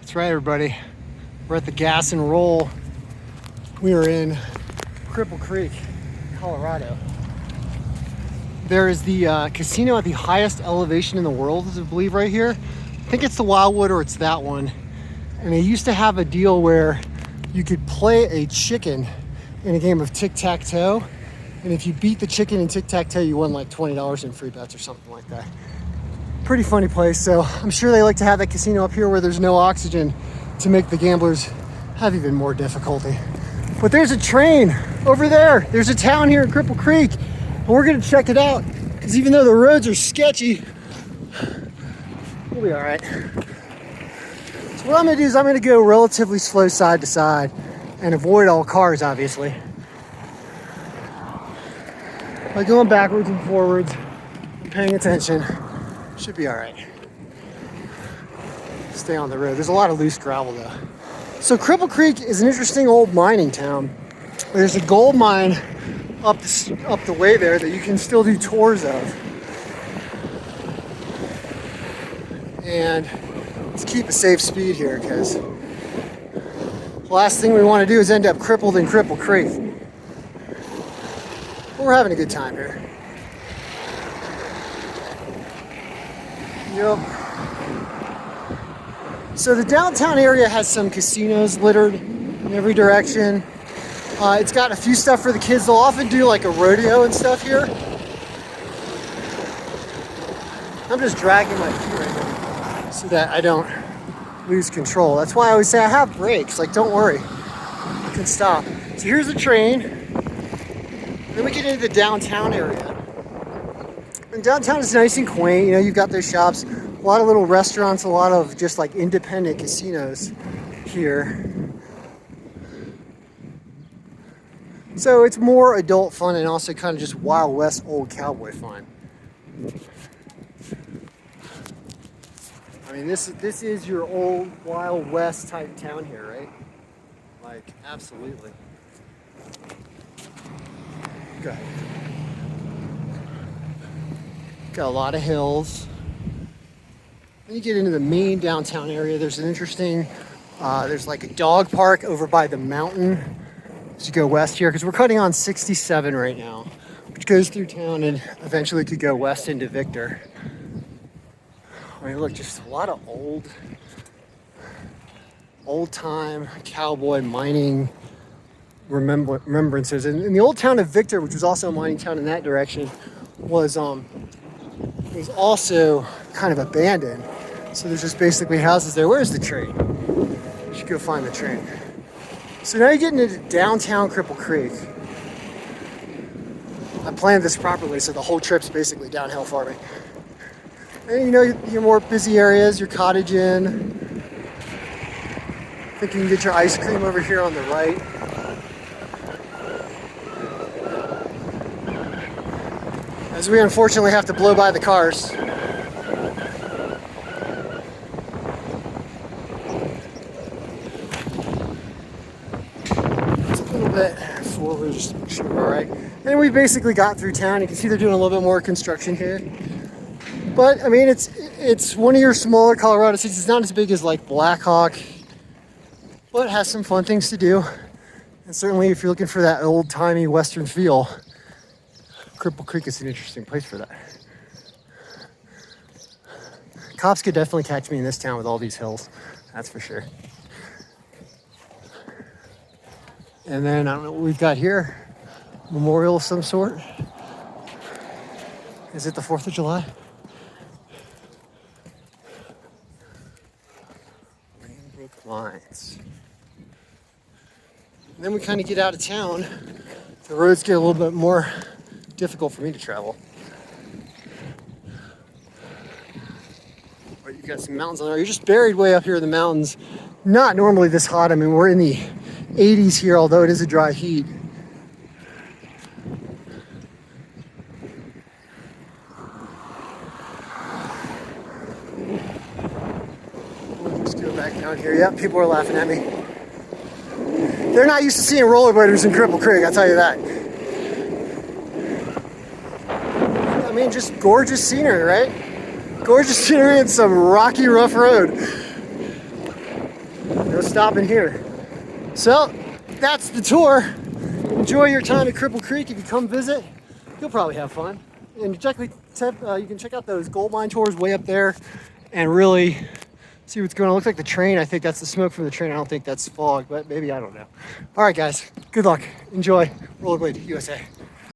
That's right, everybody. We're at the Gas and Roll. We are in Cripple Creek, Colorado. There is the casino at the highest elevation in the world, I believe, right here. I think it's the Wildwood or it's that one. And they used to have a deal where you could play a chicken in a game of tic-tac-toe. And if you beat the chicken in tic-tac-toe, you won like $20 in free bets or something like that. Pretty funny place. So I'm sure they like to have that casino up here where there's no oxygen to make the gamblers have even more difficulty. But there's a train over there. There's a town here in Cripple Creek. And we're gonna check it out. Because even though the roads are sketchy, we'll be all right. So what I'm gonna do is I'm gonna go relatively slow side to side and avoid all cars, obviously. By going backwards and forwards, and paying attention, should be all right. Stay on the road. There's a lot of loose gravel though. So Cripple Creek is an interesting old mining town. There's a gold mine up the way there that you can still do tours of. And let's keep a safe speed here because the last thing we want to do is end up crippled in Cripple Creek. But we're having a good time here. Yep. So the downtown area has some casinos littered in every direction. It's got a few stuff for the kids. They'll often do like a rodeo and stuff here. I'm just dragging my feet right now so that I don't lose control. That's why I always say I have brakes. Like, don't worry, you can stop. So here's the train. Then we get into the downtown area. And downtown is nice and quaint. You know, you've got those shops, a lot of little restaurants, a lot of just like independent casinos here. So it's more adult fun and also kind of just Wild West old cowboy fun. I mean, this is your old Wild West type town here, right? Like, absolutely. Good. Got a lot of hills. When you get into the main downtown area, there's an interesting, there's like a dog park over by the mountain as you go west here, because we're cutting on 67 right now, which goes through town and eventually could go west into Victor. I mean, look, just a lot of old time cowboy mining remembrances. And the old town of Victor, which was also a mining town in that direction, was also kind of abandoned. So there's just basically houses there. Where's the train? We should go find the train. So now you're getting into downtown Cripple Creek. I planned this properly, so the whole trip's basically downhill for me. And you know, your more busy areas, your Cottage Inn. I think you can get your ice cream over here on the right. As we unfortunately have to blow by the cars. It's a little bit forward, just sure, all right. And we basically got through town. You can see they're doing a little bit more construction here. But I mean, it's one of your smaller Colorado cities. It's not as big as like Blackhawk, but it has some fun things to do. And certainly if you're looking for that old-timey Western feel, Cripple Creek is an interesting place for that. Cops could definitely catch me in this town with all these hills, that's for sure. And then I don't know what we've got here. Memorial of some sort. Is it the 4th of July? Rainbrook Mines. And then we kind of get out of town. The roads get a little bit more difficult for me to travel. But you've got some mountains on there. You're just buried way up here in the mountains. Not normally this hot. I mean, we're in the 80s here, although it is a dry heat. We'll just go back down here. Yep, people are laughing at me. They're not used to seeing rollerbladers in Cripple Creek, I'll tell you that. I mean, just gorgeous scenery, right? Gorgeous scenery and some rocky, rough road. stopping here. So that's the tour. Enjoy your time at Cripple Creek. If you come visit, you'll probably have fun. And you can check out those gold mine tours way up there and really see what's going on. It looks like the train. I think that's the smoke from the train. I don't think that's fog, but maybe, I don't know. All right, guys, good luck. Enjoy. Rollerblade USA.